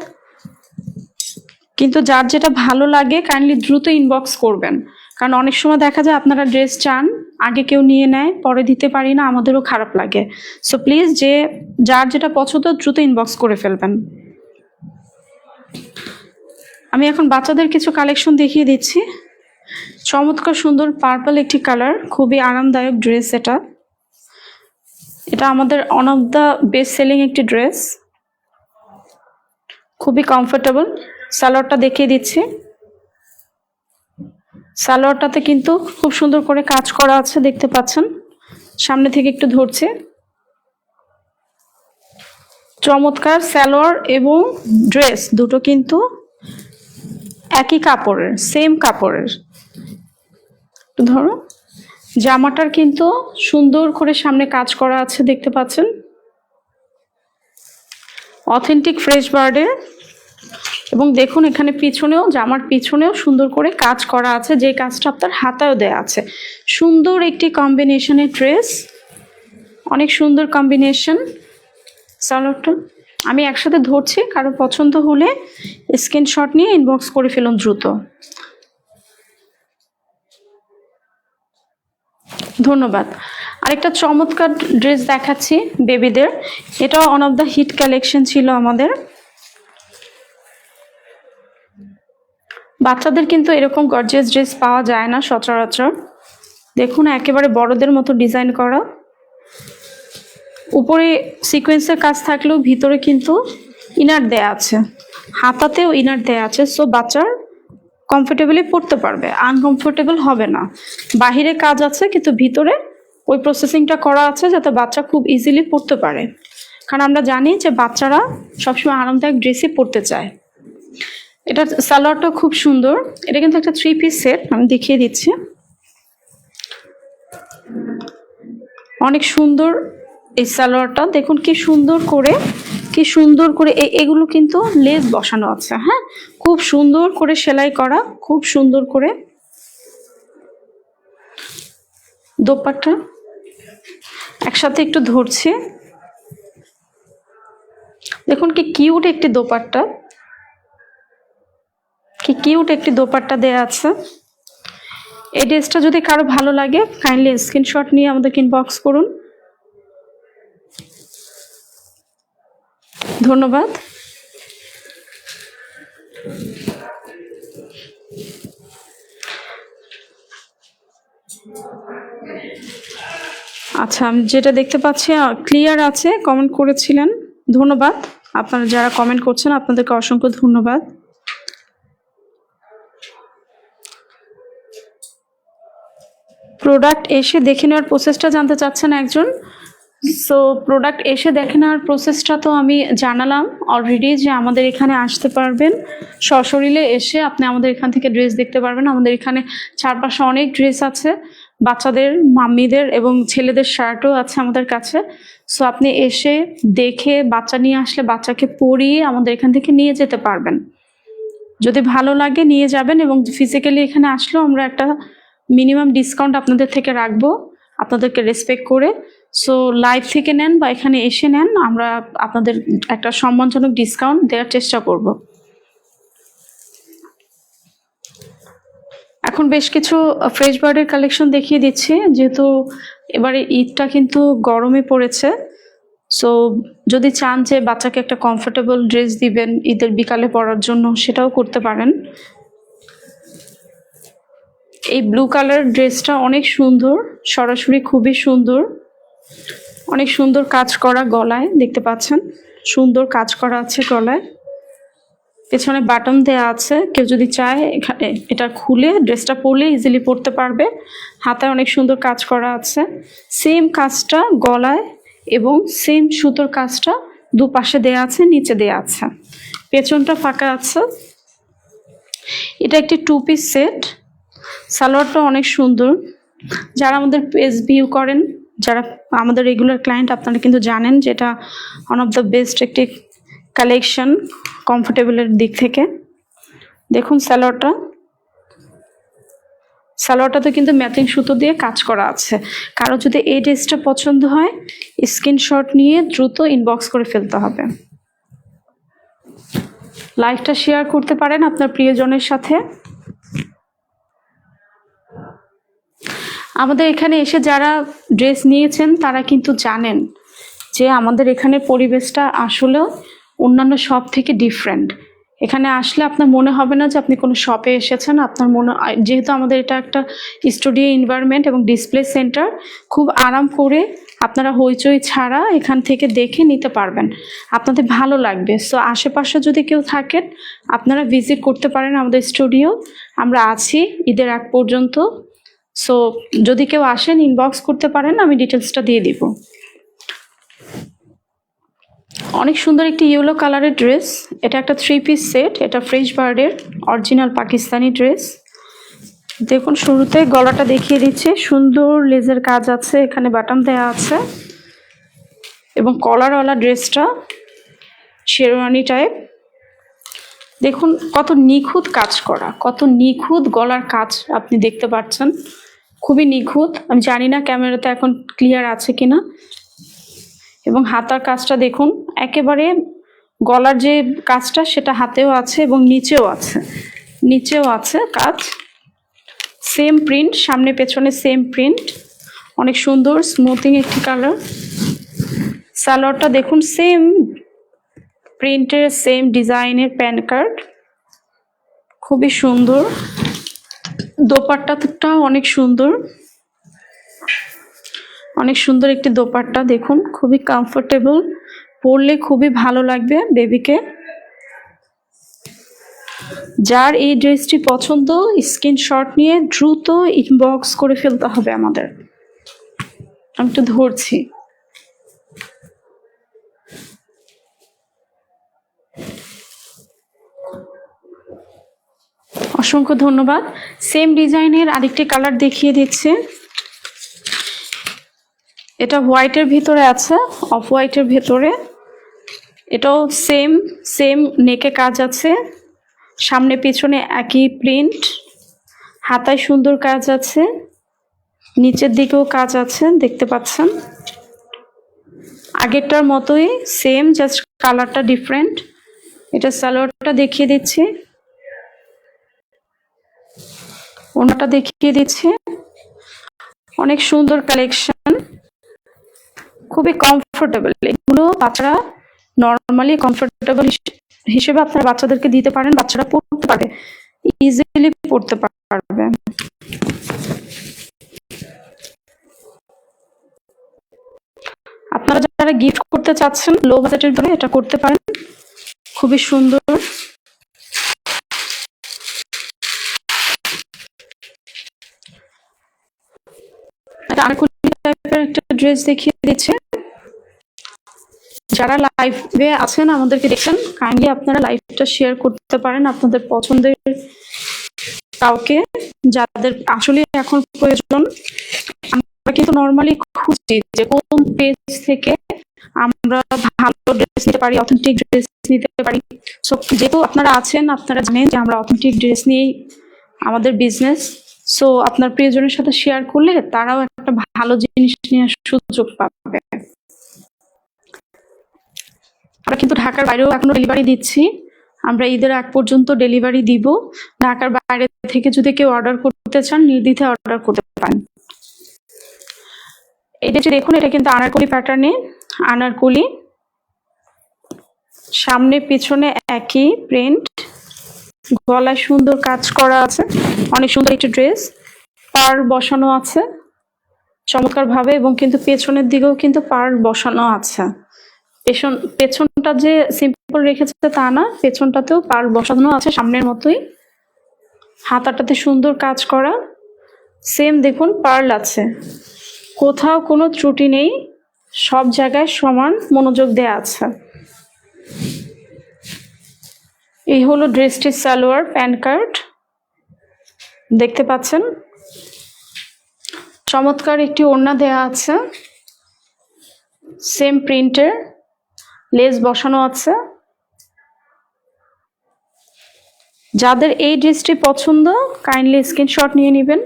কিন্তু যার যেটা ভালো লাগে কাইন্ডলি দ্রুত ইনবক্স করবেন, কারণ অনেক সময় দেখা যায় আপনারা ড্রেস চান, আগে কেউ নিয়ে নেয়, পরে দিতে পারি না, আমাদেরও খারাপ লাগে। সো প্লিজ যার যেটা পছন্দ দ্রুত ইনবক্স করে ফেলবেন। আমি এখন বাচ্চাদের কিছু কালেকশন দেখিয়ে দিচ্ছি। চমৎকার সুন্দর পার্পল একটি কালার, খুবই আরামদায়ক ড্রেস। এটা আমাদের one of the best selling একটি ড্রেস, খুবই কমফোর্টেবল। সালোয়ারটা দেখিয়ে দিচ্ছি, সালোয়ারটাতে কিন্তু খুব সুন্দর করে কাজ করা আছে, দেখতে পাচ্ছেন, সামনে থেকে একটু ধরছে। চমৎকার সালোয়ার এবং ড্রেস দুটো কিন্তু একই কাপড়ের, সেম কাপড়ের। ধরো জামাটার কিন্তু সুন্দর করে সামনে কাজ করা আছে, দেখতে পাচ্ছেন, অথেন্টিক ফ্রেশ বার্ডের এবং দেখুন এখানে পিছনেও, জামার পিছনেও সুন্দর করে কাজ করা আছে, যে কাজটা আপনার হাতায়ও দেয়া আছে। সুন্দর একটি কম্বিনেশনের ড্রেস, অনেক সুন্দর কম্বিনেশন। সালোয়ারটা আমি একসাথে ধরছি, কারো পছন্দ হলে স্ক্রিনশট নিয়ে ইনবক্স করে ফেলুন দ্রুত। ধন্যবাদ। আরেকটা চমৎকার ড্রেস দেখাচ্ছি বেবিদের, এটা one of the hit collection ছিল আমাদের। বাচ্চাদের কিন্তু এরকম গর্জিয়াস ড্রেস পাওয়া যায় না সচরাচর। দেখুন একেবারে বড়দের মতো ডিজাইন করা, উপরে সিকোয়েন্সের কাজ থাকলেও ভিতরে কিন্তু ইনার দেয়া আছে, হাতাতেও ইনার দেয়া আছে। সো বাচ্চার কমফোর্টেবলি পরতে পারবে, আনকমফোর্টেবল হবে না। বাহিরে কাজ আছে কিন্তু ভিতরে ওই প্রসেসিংটা করা আছে যাতে বাচ্চা খুব ইজিলি পরতে পারে, কারণ আমরা জানি যে বাচ্চারা সবসময় আরামদায়ক ড্রেসই পরতে চায়। এটা সালোয়ারটা খুব সুন্দর, এটা কিন্তু একটা 3 পিস সেট, আমি দেখিয়ে দিচ্ছি। অনেক সুন্দর এই সালোয়ারটা, দেখুন কি সুন্দর করে এগুলো কিন্তু লেস বসানো আছে, হ্যাঁ, খুব সুন্দর করে সেলাই করা, খুব সুন্দর করে। দোপাট্টা একসাথে একটু ধরছি, দেখুন কি কিউট একটি দোপাট্টা, কি কিউট একটি দোপাট্টা দেয়া আছে। এই ড্রেসটা যদি কারো ভালো লাগে কাইন্ডলি স্ক্রিনশট নিয়ে আমাদেরকে ইনবক্স করুন। ধন্যবাদ। আচ্ছা, আমি যেটা দেখতে পাচ্ছি ক্লিয়ার আছে, কমেন্ট করেছিলেন, ধন্যবাদ। আপনারা যারা কমেন্ট করছেন আপনাদেরকে অসংখ্য ধন্যবাদ। প্রোডাক্ট এসে দেখে নেওয়ার প্রসেসটা জানতে চাচ্ছেন একজন। সো প্রোডাক্ট এসে দেখে নেওয়ার প্রসেসটা তো আমি জানালাম অলরেডি, যে আমাদের এখানে আসতে পারবেন সশরীরে এসে আপনি আমাদের এখান থেকে ড্রেস দেখতে পারবেন। আমাদের এখানে চারপাশে অনেক ড্রেস আছে, বাচ্চাদের, মাম্মিদের এবং ছেলেদের শার্টও আছে আমাদের কাছে। সো আপনি এসে দেখে বাচ্চা নিয়ে আসলে বাচ্চাকে পরিয়ে আমাদের এখান থেকে নিয়ে যেতে পারবেন। যদি ভালো লাগে নিয়ে যাবেন, এবং ফিজিক্যালি এখানে আসলেও আমরা একটা মিনিমাম ডিসকাউন্ট আপনাদের থেকে রাখবো, আপনাদেরকে রেসপেক্ট করে। সো লাইভ থেকে নেন বা এখানে এসে নেন, আমরা আপনাদের একটা সম্মানজনক ডিসকাউন্ট দেওয়ার চেষ্টা করব। এখন বেশ কিছু ফ্রেশ বার্ডের কালেকশন দেখিয়ে দিচ্ছি, যেহেতু এবারে ঈদটা কিন্তু গরমে পড়েছে। সো যদি চান যে বাচ্চাকে একটা কমফোর্টেবল ড্রেস দিবেন ঈদের বিকালে পরার জন্য, সেটাও করতে পারেন। এই ব্লু কালার ড্রেসটা অনেক সুন্দর, সরাসরি খুবই সুন্দর, অনেক সুন্দর কাজ করা, গলায় দেখতে পাচ্ছেন সুন্দর কাজ করা আছে গলায়, পেছনে বাটন দেয়া আছে। কেউ যদি চায় এখানে এটা খুলে ড্রেসটা পরলে ইজিলি পরতে পারবে। হাতায় অনেক সুন্দর কাজ করা আছে, সেম কাজটা গলায় এবং সেম সুতোর কাজটা দুপাশে দেয়া আছে, নিচে দেয়া আছে, পেছনটা ফাঁকা আছে। এটা একটি 2 পিস সেট, সালোয়ারটা অনেক সুন্দর। যারা আমাদের পেজ ভিউ করেন, যারা আমাদের রেগুলার ক্লায়েন্ট, আপনারা কিন্তু জানেন যে এটা ওয়ান অফ দ্য বেস্ট একটি কালেকশন কমফোর্টেবলের দিক থেকে। দেখুন সালোয়ারটাতে কিন্তু ম্যাচিং সুতো দিয়ে কাজ করা আছে। কারো যদি এই ড্রেসটা পছন্দ হয় স্ক্রিনশট নিয়ে দ্রুত ইনবক্স করে ফেলতে হবে। লাইভটা শেয়ার করতে পারেন আপনার প্রিয়জনের সাথে। আমাদের এখানে এসে যারা ড্রেস নিয়েছেন তারা কিন্তু জানেন যে আমাদের এখানে পরিবেশটা আসলেও অন্যান্য শপ থেকে ডিফারেন্ট। এখানে আসলে আপনার মনে হবে না যে আপনি কোনো শপে এসেছেন, আপনার যেহেতু আমাদের এটা একটা স্টুডিও এনভায়রনমেন্ট এবং ডিসপ্লে সেন্টার, খুব আরাম করে আপনারা হইচই ছাড়া এখান থেকে দেখে নিতে পারবেন, আপনাদের ভালো লাগবে। সো আশেপাশে যদি কেউ থাকেন আপনারা ভিজিট করতে পারেন আমাদের স্টুডিও, আমরা আছি ঈদের আগ পর্যন্ত। সো যদি কেউ আসেন ইনবক্স করতে পারেন, আমি ডিটেলসটা দিয়ে দিব। অনেক সুন্দর একটি ইয়েলো কালারের ড্রেস, এটা একটা 3 পিস সেট, এটা ফ্রেশ বার্ডের অরিজিনাল পাকিস্তানি ড্রেস। দেখুন শুরুতে গলাটা দেখিয়ে দিচ্ছে, সুন্দর লেজের কাজ আছে, এখানে বাটন দেওয়া আছে এবং কলারওয়ালা ড্রেসটা শেরওয়ানি টাইপ। দেখুন কত নিখুঁত কাজ করা, কত নিখুঁত গলার কাজ আপনি দেখতে পাচ্ছেন, খুবই নিখুঁত। আমি জানি না ক্যামেরাতে এখন ক্লিয়ার আছে কিনা। এবং হাতার কাজটা দেখুন, একেবারে গলার যে কাজটা সেটা হাতেও আছে এবং নিচেও আছে কাজ। সেম প্রিন্ট, সামনে পেছনে সেম প্রিন্ট, অনেক সুন্দর স্মুথিং একটি কালার। সালোয়ারটা দেখুন সেম প্রিন্টের, সেম ডিজাইনের প্যান কার্ড, খুবই সুন্দর। দোপাট্টাটাও অনেক সুন্দর, অনেক সুন্দর একটি দোপাট্টা দেখুন, খুবই কমফোর্টেবল, পরলে খুবই ভালো লাগবে বেবিকে। যার এই ড্রেসটি পছন্দ স্ক্রিনশট নিয়ে দ্রুত ইনবক্স করে ফেলতে হবে আমাদের। আমি একটু ধরছি। অসংখ্য ধন্যবাদ। সেম ডিজাইনের আরেকটি কালার দেখিয়ে দিচ্ছে। এটা হোয়াইটের ভিতরে আছে, অফ হোয়াইটের ভেতরে। এটাও সেম নেকে কাজ আছে, সামনে পিছনে একই প্রিন্ট, হাতায় সুন্দর কাজ আছে, নিচের দিকেও কাজ আছে দেখতে পাচ্ছেন। আগেরটার মতোই সেম, জাস্ট কালারটা ডিফারেন্ট। এটা সালোয়ারটা দেখিয়ে দিচ্ছি, ওনাটা দেখিয়ে দিচ্ছি। অনেক সুন্দর কালেকশন, খুবই কমফোর্টেবল। এগুলো বাচ্চারা নর্মালি কমফোর্টেবল হিসেবে আপনারা বাচ্চাদেরকে দিতে পারেন, বাচ্চারা পড়তে পারে, ইজিলি পড়তে পারবে। আপনারা যারা গিফট করতে চাচ্ছেন লো বাজেটের জন্য এটা করতে পারেন, খুবই সুন্দর। একটা ড্রেস দেখিয়ে দিচ্ছে। যারা লাইভে আছেন আমাদেরকে দেখছেন, কাইন্ডলি আপনারা লাইভটা শেয়ার করতে পারেন আপনাদের পছন্দের কাউকে, যাদের আসলে এখন প্রয়োজন। আমরা কিন্তু নর্মালি খুঁজি যে কোন পেজ থেকে আমরা ভালো ড্রেস নিতে পারি, অথেন্টিক ড্রেস নিতে পারি। সো যেহেতু আপনারা আছেন, আপনারা জানেন যে আমরা অথেন্টিক ড্রেস নিয়েই আমাদের বিজনেস। সো আপনার প্রিয়জনের সাথে শেয়ার করলে তারাও একটা ভালো জিনিস নেওয়ার সুযোগ পাবে। আমরা কিন্তু ঢাকার বাইরেও এখনো ডেলিভারি দিচ্ছি, আমরা ঈদের আগ পর্যন্ত ডেলিভারি দিব। ঢাকার বাইরে থেকে যদি কেউ অর্ডার করতে চান নির্দ্বিধায় অর্ডার করতে পারেন। এটা যে দেখুন, এটা কিন্তু আনারকলি প্যাটার্নে, আনারকলি, সামনে পিছনে একই প্রিন্ট, গলায় সুন্দর কাজ করা আছে, অনেক সুন্দর একটি ড্রেস। পার্ল বসানো আছে চমৎকার ভাবে, এবং কিন্তু পেছনের দিকেও কিন্তু পার্ল বসানো আছে। পেছনটা যে সিম্পল রেখেছে তা না, পেছনটাতেও পার্ল বসানো আছে সামনের মতোই। হাতাটাতে সুন্দর কাজ করা, সেম দেখুন পার্ল আছে, কোথাও কোনো ত্রুটি নেই, সব জায়গায় সমান মনোযোগ দেয়া আছে। এই হলো ড্রেসটির সালোয়ার, প্যান কার্ড দেখতে পাচ্ছেন। চমৎকার একটি ওড়না দেয়া আছে, সেম প্রিন্টের, লেস বসানো আছে। যাদের এই ড্রেসটি পছন্দ কাইন্ডলি স্ক্রিনশট নিয়ে নেবেন।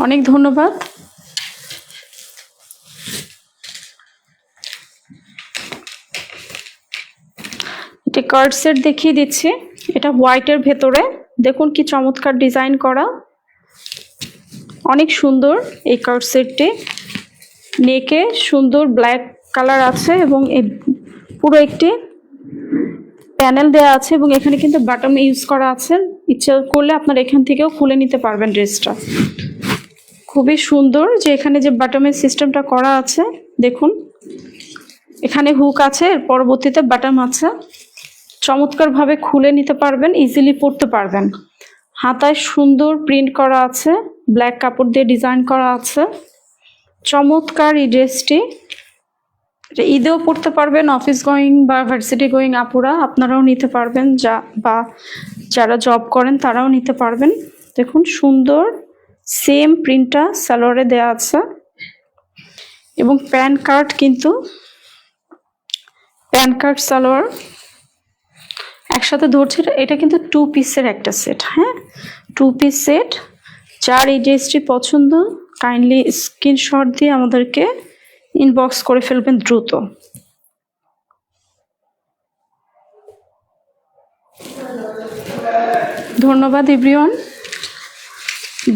অনেক ধন্যবাদ। এটা কার্ড সেট দেখিয়ে দিচ্ছি। এটা হোয়াইটের ভেতরে, দেখুন কি চমৎকার ডিজাইন করা, অনেক সুন্দর এই কার্ড সেটটি। নেকে সুন্দর ব্ল্যাক কালার আছে এবং এই পুরো একটি প্যানেল দেওয়া আছে, এবং এখানে কিন্তু বাটন ইউজ করা আছে। ইচ্ছা করলে আপনারা এখান থেকেও খুলে নিতে পারবেন ড্রেসটা। খুবই সুন্দর যে এখানে যে বাটনের সিস্টেমটা করা আছে, দেখুন এখানে হুক আছে, এর পরবর্তীতে বাটন আছে। চমৎকার ভাবে খুলে নিতে পারবেন, ইজিলি পরতে পারবেন। হাতায় সুন্দর প্রিন্ট করা আছে, ব্ল্যাক কাপড় দিয়ে ডিজাইন করা আছে। চমৎকার এই ড্রেসটি, ঈদেও পরতে পারবেন, অফিস গোয়িং বা ভার্সিটি গোয়িং আপুরা আপনারাও নিতে পারবেন, যারা জব করেন তারাও নিতে পারবেন। দেখুন সুন্দর সেম প্রিন্টটা সালোয়ারে দেওয়া আছে। এবং প্যান্ট কার্ড সালোয়ার একসাথে ধরছে। এটা কিন্তু 2 পিসের একটা সেট, হ্যাঁ, 2 পিস সেট। যার এই ড্রেসটি পছন্দ কাইন্ডলি স্ক্রিনশট দিয়ে আমাদেরকে ইনবক্স করে ফেলবেন দ্রুত। ধন্যবাদ এভরিওয়ান।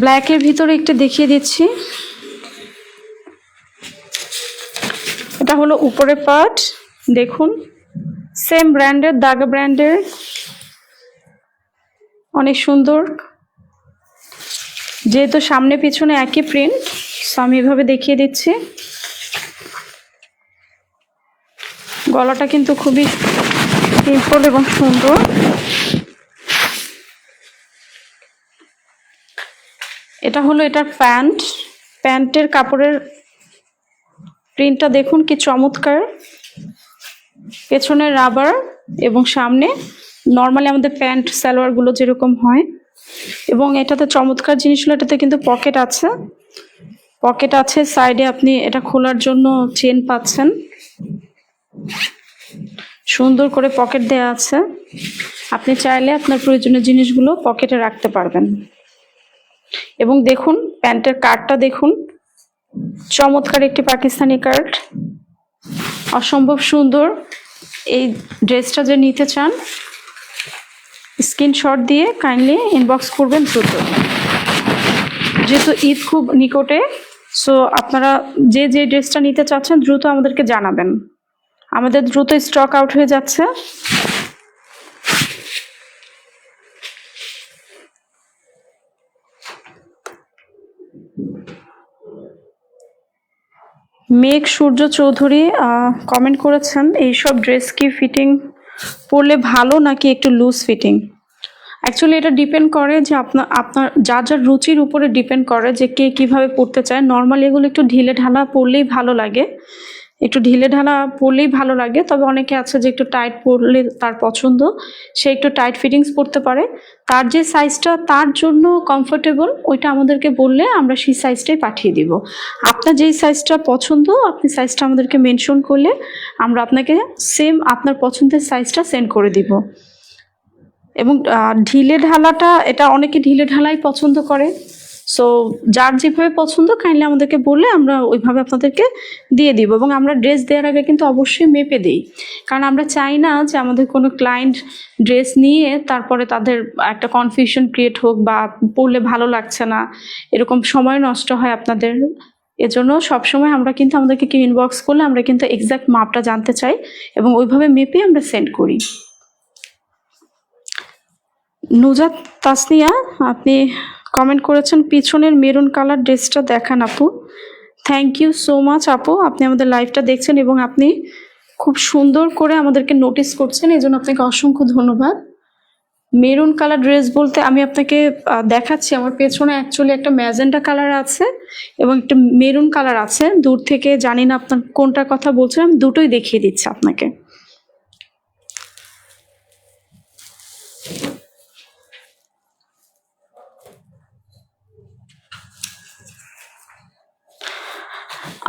ব্ল্যাকের ভিতরে একটা দেখিয়ে দিচ্ছি। এটা হলো উপরে পার্ট, দেখুন সেম ব্র্যান্ডের, দাগা ব্র্যান্ডের, অনেক সুন্দর। যেহেতু সামনে পিছনে একই প্রিন্ট, আমি এভাবে দেখিয়ে দিচ্ছি। গলাটা কিন্তু খুবই সিম্পল এবং সুন্দর। এটা হলো এটার প্যান্টের কাপড়ের প্রিন্টটা দেখুন কি চমৎকার। পেছনে রাবার এবং সামনে নর্মালি আমাদের প্যান্ট সালোয়ারগুলো যেরকম হয়। এবং এটাতে চমৎকার জিনিস হলো এটাতে কিন্তু পকেট আছে সাইডে, আপনি এটা খোলার জন্য চেন পাচ্ছেন, সুন্দর করে পকেট দেয়া আছে। আপনি চাইলে আপনার প্রয়োজনীয় জিনিসগুলো পকেটে রাখতে পারবেন। এবং দেখুন প্যান্টের কার্ডটা দেখুন, চমৎকার একটি পাকিস্তানি কার্ড, অসম্ভব সুন্দর। এই ড্রেসটা যে নিতে চান স্ক্রিনশট দিয়ে কাইন্ডলি ইনবক্স করবেন দ্রুত। যেহেতু ঈদ খুব নিকটে, সো আপনারা যে ড্রেসটা নিতে চাচ্ছেন দ্রুত আমাদেরকে জানাবেন। আমাদের দ্রুত স্টক আউট হয়ে যাচ্ছে। মেঘ সূর্য চৌধুরী কমেন্ট করেছেন, এইসব ড্রেস কি ফিটিং পরলে ভালো নাকি একটু লুজ ফিটিং? অ্যাকচুয়ালি এটা ডিপেন্ড করে যে আপনার যার রুচির উপরে ডিপেন্ড করে যে কে কীভাবে পরতে চায়। নর্মালি এগুলো একটু ঢিলে ঢালা পরলেই ভালো লাগে, তবে অনেকে আছে যে একটু টাইট পরলে তার পছন্দ, সে একটু টাইট ফিটিংস পরতে পারে। তার যে সাইজটা তার জন্য কমফোর্টেবল ওইটা আমাদেরকে বললে আমরা সেই সাইজটাই পাঠিয়ে দিব। আপনার যেই সাইজটা পছন্দ আপনি সাইজটা আমাদেরকে মেনশন করলে আমরা আপনাকে সেম আপনার পছন্দের সাইজটা সেন্ড করে দিব। এবং ঢিলে ঢালাটা, এটা অনেকে ঢিলে ঢালাই পছন্দ করে, সো যার যেভাবে পছন্দ কাইন্ডলি আমাদেরকে বললে আমরা ওইভাবে আপনাদেরকে দিয়ে দিব। এবং আমরা ড্রেস দেওয়ার আগে কিন্তু অবশ্যই মেপে দিই, কারণ আমরা চাই না যে আমাদের কোনো ক্লায়েন্ট ড্রেস নিয়ে তারপরে তাদের একটা কনফিউশন ক্রিয়েট হোক বা পরলে ভালো লাগছে না, এরকম সময় নষ্ট হয় আপনাদের। এজন্য সবসময় আমরা কিন্তু আমাদেরকে কি ইনবক্স করলে আমরা কিন্তু এক্সাক্ট মাপটা জানতে চাই এবং ওইভাবে মেপে আমরা সেন্ড করি। নুজাত তাসনিয়া আপনি কমেন্ট করেছেন পিছনের মেরুন কালার ড্রেসটা দেখান আপু। থ্যাংক ইউ সো মাচ আপু, আপনি আমাদের লাইভটা দেখছেন এবং আপনি খুব সুন্দর করে আমাদেরকে নোটিস করছেন, এই জন্য আপনাকে অসংখ্য ধন্যবাদ। মেরুন কালার ড্রেস বলতে আমি আপনাকে দেখাচ্ছি, আমার পেছনে অ্যাকচুয়ালি একটা ম্যাজেন্ডা কালার আছে এবং একটা মেরুন কালার আছে। দূর থেকে জানি না আপনার কোনটার কথা বলছেন, আমি দুটোই দেখিয়ে দিচ্ছি আপনাকে।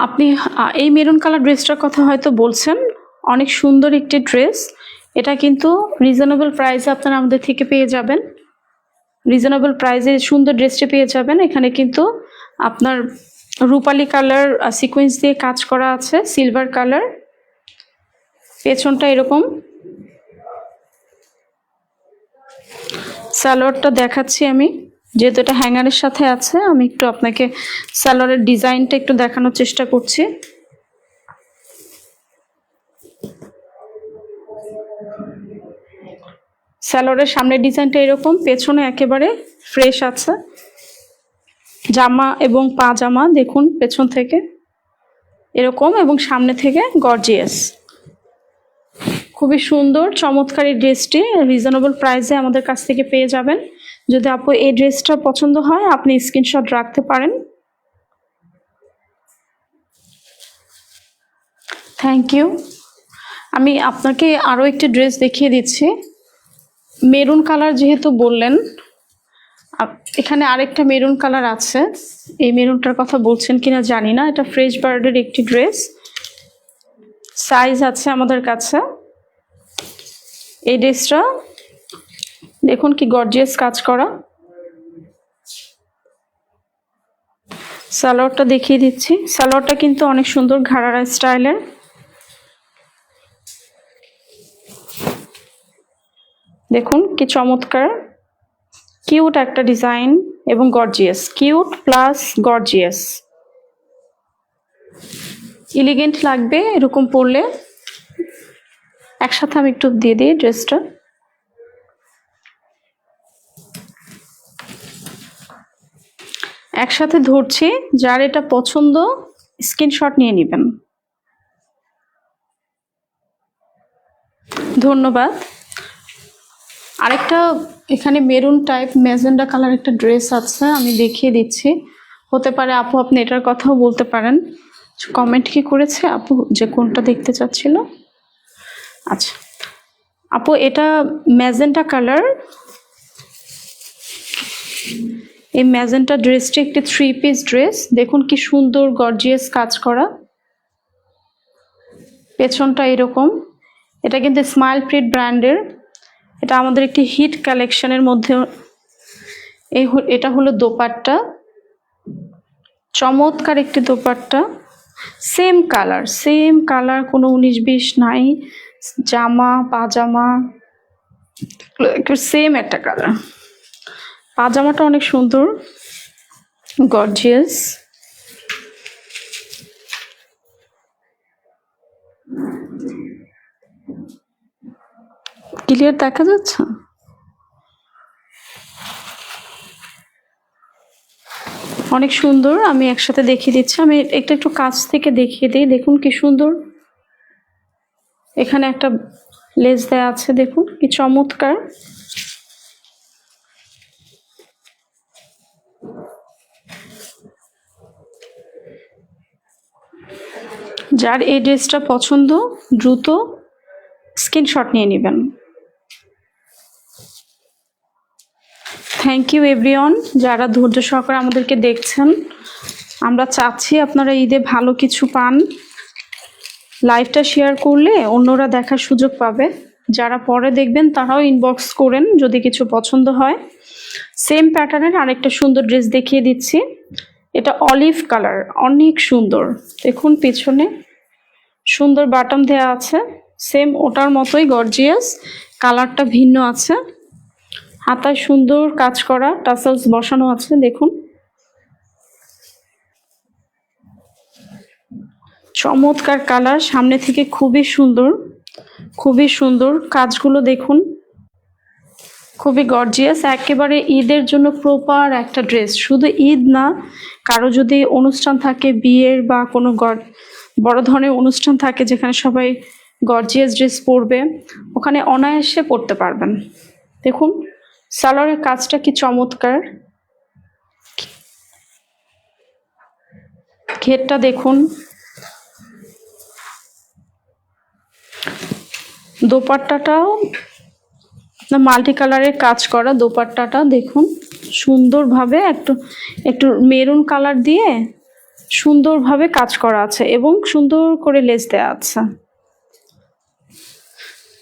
আপনি এই মেরুন কালার ড্রেসটার কথা হয়তো বলছেন, অনেক সুন্দর একটি ড্রেস। এটা কিন্তু রিজনেবল প্রাইসে আপনারা আমাদের থেকে পেয়ে যাবেন, রিজনেবল প্রাইসে সুন্দর ড্রেসটি পেয়ে যাবেন। এখানে কিন্তু আপনার রূপালি কালার সিকোয়েন্স দিয়ে কাজ করা আছে, সিলভার কালার, পেছনটা এরকম। সালোয়ারটা দেখাচ্ছি আমি, যেহেতু এটা হ্যাঙ্গারের সাথে আছে, আমি একটু আপনাকে সালোয়ারের ডিজাইনটা একটু দেখানোর চেষ্টা করছি। সালোয়ারের সামনের ডিজাইনটা এরকম, পেছনে একেবারে ফ্রেশ আছে। জামা এবং পাজামা দেখুন পেছন থেকে এরকম এবং সামনে থেকে গর্জিয়াস, খুবই সুন্দর চমৎকার। এই ড্রেসটি রিজনেবল প্রাইসে আমাদের কাছ থেকে পেয়ে যাবেন। যদি আপু এই ড্রেসটা পছন্দ হয় আপনি স্ক্রিনশট রাখতে পারেন। Thank you. আমি আপনাকে আরও একটি ড্রেস দেখিয়ে দিচ্ছি। মেরুন কালার যেহেতু বললেন, এখানে আরেকটা মেরুন কালার আছে, এই মেরুনটার কথা বলছেন কিনা জানি না। এটা ফ্রেশ বার্ডের একটি ড্রেস, সাইজ আছে আমাদের কাছে। এই ড্রেসটা দেখুন কি গর্জিয়াস কাজ করা। সালোয়ারটা দেখিয়ে দিচ্ছি, সালোয়ারটা কিন্তু অনেক সুন্দর ঘাড়ারা স্টাইলের। দেখুন কি চমৎকার, কিউট একটা ডিজাইন এবং gorgeous, cute plus gorgeous, elegant লাগবে এরকম পরলে। একসাথে আমি একটু দিয়ে দিই ড্রেসটা। একসাথে ধরছি, যার এটা পছন্দ স্ক্রিনশট নিয়ে নেবেন। ধন্যবাদ। আরেকটা এখানে মেরুন টাইপ ম্যাজেন্ডা কালার একটা ড্রেস আছে, আমি দেখিয়ে দিচ্ছি। হতে পারে আপু আপনি এটার কথাও বলতে পারেন। কমেন্ট কি করেছে আপু যে কোনটা দেখতে চাচ্ছিল? আচ্ছা আপু, এটা ম্যাজেন্টা কালার। এই ম্যাজেন্টা ড্রেসটি একটি 3 পিস ড্রেস। দেখুন কি সুন্দর গর্জিয়াস কাজ করা, পেছনটা এরকম। এটা কিন্তু স্মাইল প্রিন্ট ব্র্যান্ডের, এটা আমাদের একটি হিট কালেকশনের মধ্যে। এটা হলো দোপাট্টা, চমৎকার একটি দোপাট্টা, সেম কালার, কোনো 19-20 নাই। জামা পাজামা সেম একটা কালার, পাজামাটা অনেক সুন্দর গর্জিয়াস। ক্লিয়ার দেখা যাচ্ছে? অনেক সুন্দর, আমি একসাথে দেখিয়ে দিচ্ছি। আমি একটু কাছ থেকে দেখিয়ে দিই। দেখুন কি সুন্দর, এখানে একটা লেস দেয়া আছে, দেখুন কি চমৎকার। যার এই ড্রেসটা পছন্দ দ্রুত স্ক্রিনশট নিয়ে নেবেন। থ্যাংক ইউ এভরিওয়ান, যারা ধৈর্য সহকারে আমাদেরকে দেখছেন। আমরা চাচ্ছি আপনারা ঈদে ভালো কিছু পান। লাইভটা শেয়ার করলে অন্যরা দেখার সুযোগ পাবে। যারা পরে দেখবেন তারাও ইনবক্স করেন যদি কিছু পছন্দ হয়। সেম প্যাটার্নের আরেকটা সুন্দর ড্রেস দেখিয়ে দিচ্ছি। এটা অলিভ কালার, অনেক সুন্দর। দেখুন পিছনে সুন্দর বাটন দেওয়া আছে, সেম ওটার মতোই গর্জিয়াস, কালারটা ভিন্ন আছে। হাতায় সুন্দর কাজ করা টাসেলস বসানো আছে, দেখুন চমৎকার কালার। সামনে থেকে খুবই সুন্দর কাজগুলো দেখুন, খুবই গর্জিয়াস। একেবারে ঈদের জন্য প্রপার একটা ড্রেস। শুধু ঈদ না, কারো যদি অনুষ্ঠান থাকে, বিয়ের বা কোনো বড় ধরনের অনুষ্ঠান থাকে যেখানে সবাই গর্জিয়াস ড্রেস পরবে, ওখানে অনায়াসে পরতে পারবেন। দেখুন সালোয়ারের কাজটা কি চমৎকার, ঘেরটা দেখুন। দোপাট্টাটাও মাল্টি কালারের কাজ করা, দোপাট্টাটা দেখুন সুন্দরভাবে একটু মেরুন কালার দিয়ে সুন্দরভাবে কাজ করা আছে এবং সুন্দর করে লেস দেওয়া আছে।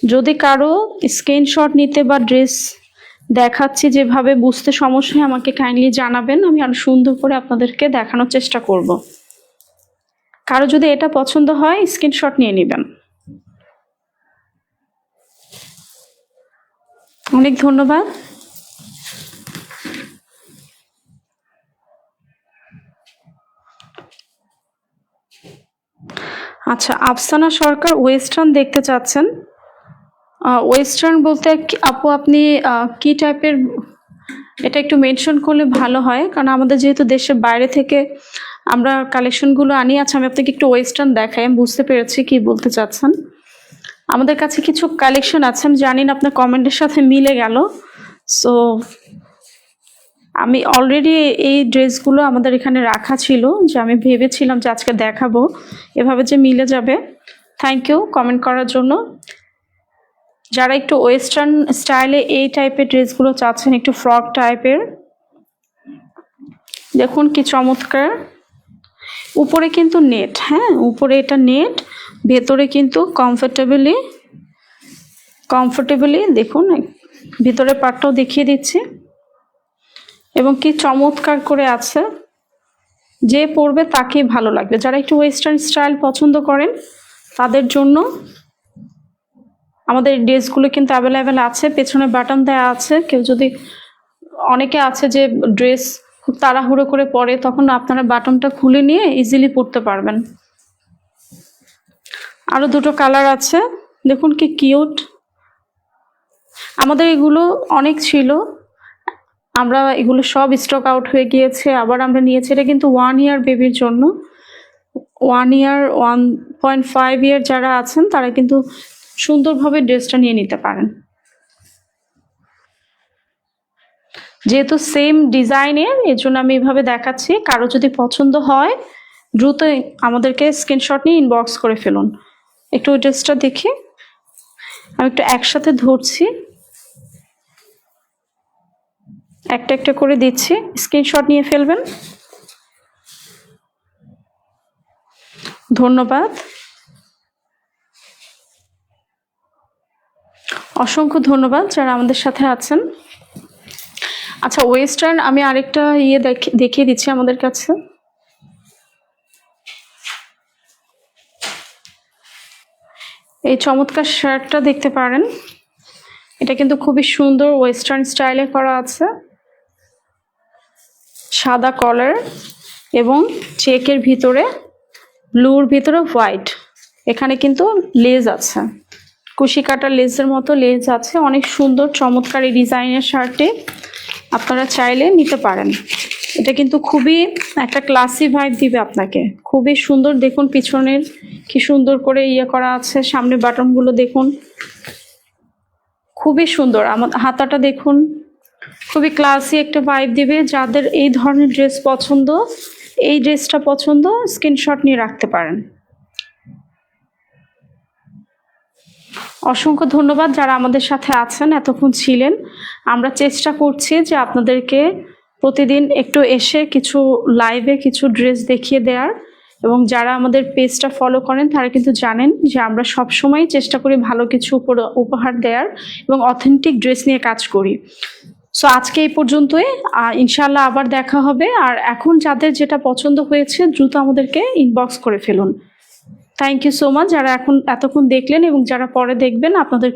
যদি কারো স্ক্রিনশট নিতে বা ড্রেস দেখাচ্ছি যেভাবে বুঝতে সমস্যা হয়, আমাকে কাইন্ডলি জানাবেন, আমি আরো সুন্দর করে আপনাদেরকে দেখানোর চেষ্টা করব। কারো যদি এটা পছন্দ হয় স্ক্রিনশট নিয়ে নেবেন। অনেক ধন্যবাদ। আচ্ছা, আফসানা সরকার ওয়েস্টার্ন দেখতে চাচ্ছেন। ওয়েস্টার্ন বলতে আপু আপনি কি টাইপের, এটা একটু মেনশন করলে ভালো হয়, কারণ আমাদের যেহেতু দেশের বাইরে থেকে আমরা কালেকশনগুলো আনি। আচ্ছা আমি আপনাকে একটু ওয়েস্টার্ন দেখাই, আমি বুঝতে পেরেছি কি বলতে চাচ্ছেন। আমাদের কাছে কিছু কালেকশন আছে, আমি জানি না আপনার কমেন্টের সাথে মিলে গেল। সো আমি অলরেডি এই ড্রেসগুলো আমাদের এখানে রাখা ছিল, যে আমি ভেবেছিলাম যে আজকে দেখাবো, এভাবে যে মিলে যাবে। থ্যাংক ইউ কমেন্ট করার জন্য। যারা একটু ওয়েস্টার্ন স্টাইলে এই টাইপের ড্রেসগুলো চাচ্ছেন, একটু ফ্রক টাইপের, দেখুন কি চমৎকার। উপরে কিন্তু নেট, হ্যাঁ উপরে এটা নেট, ভেতরে কিন্তু কমফোর্টেবলি দেখুন, ভিতরের পার্টটাও দেখিয়ে দিচ্ছি। এবং কি চমৎকার করে আছে, যে পরবে তাকেই ভালো লাগবে। যারা একটু ওয়েস্টার্ন স্টাইল পছন্দ করেন তাদের জন্য আমাদের ড্রেসগুলো কিন্তু অ্যাভেলেবেল আছে। পেছনে বাটন দেওয়া আছে, কেউ যদি, অনেকে আছে যে ড্রেস খুব তাড়াহুড়ো করে পরে, তখন আপনারা বাটনটা খুলে নিয়ে ইজিলি পরতে পারবেন। আরো দুটো কালার আছে, দেখুন কি কিউট। আমাদের এগুলো অনেক ছিল, আমরা এগুলো সব স্টক আউট হয়ে গিয়েছে, আবার আমরা নিয়েছি। এটা কিন্তু 1 ইয়ার বেবির জন্য, 1 ইয়ার 1.5 ইয়ার যারা আছেন তারা কিন্তু সুন্দরভাবে ড্রেসটা নিয়ে নিতে পারেন। যেহেতু সেম ডিজাইনের, এর জন্য আমি এভাবে দেখাচ্ছি। কারো যদি পছন্দ হয় দ্রুত আমাদেরকে স্ক্রিনশট নিয়ে ইনবক্স করে ফেলুন। একটু ওই ড্রেসটা দেখি, আমি একটু একসাথে ধরছি, একটা একটা করে দিচ্ছি, স্ক্রিনশট নিয়ে ফেলবেন। ধন্যবাদ, অসংখ্য ধন্যবাদ যারা আমাদের সাথে আছেন। আচ্ছা, ওয়েস্টার্ন আমি আরেকটা দেখিয়ে দিচ্ছি আমাদের কাছে। এই চমৎকার শার্টটা দেখতে পারেন, এটা কিন্তু খুবই সুন্দর ওয়েস্টার্ন স্টাইলে করা আছে, সাদা কলার এবং চেকের ভিতরে, ব্লুর ভিতরে হোয়াইট। এখানে কিন্তু লেজ আছে, কুশি কাটা লেজের মতো লেজ আছে। অনেক সুন্দর চমৎকার এই ডিজাইনের শার্টটি, আপনারা চাইলে নিতে পারেন। এটা কিন্তু খুবই একটা ক্লাসি ভাইব দিবে আপনাকে, খুবই সুন্দর। দেখুন পিছনের কি সুন্দর করে ইয়ে করা আছে, সামনে বাটনগুলো দেখুন খুবই সুন্দর। আমার হাতাটা দেখুন, খুবই ক্লাসি একটা ভাইব দিবে। যাদের এই ধরনের ড্রেস পছন্দ, এই ড্রেসটা পছন্দ, স্ক্রিনশট নিয়ে রাখতে পারেন। অসংখ্য ধন্যবাদ যারা আমাদের সাথে আছেন, এতক্ষণ ছিলেন। আমরা চেষ্টা করছি যে আপনাদেরকে প্রতিদিন একটু এসে কিছু লাইভে কিছু ড্রেস দেখিয়ে দেওয়ার, এবং যারা আমাদের পেজটা ফলো করেন তারা কিন্তু জানেন যে আমরা সবসময় চেষ্টা করি ভালো কিছু উপহার দেওয়ার এবং অথেন্টিক ড্রেস নিয়ে কাজ করি। সো আজকে এই পর্যন্তই, ইনশাআল্লাহ আবার দেখা হবে। আর এখন যাদের যেটা পছন্দ হয়েছে দ্রুত আমাদেরকে ইনবক্স করে ফেলুন। থ্যাংক ইউ সো মাচ যারা এতক্ষণ দেখলেন এবং যারা পরে দেখবেন, আপনাদের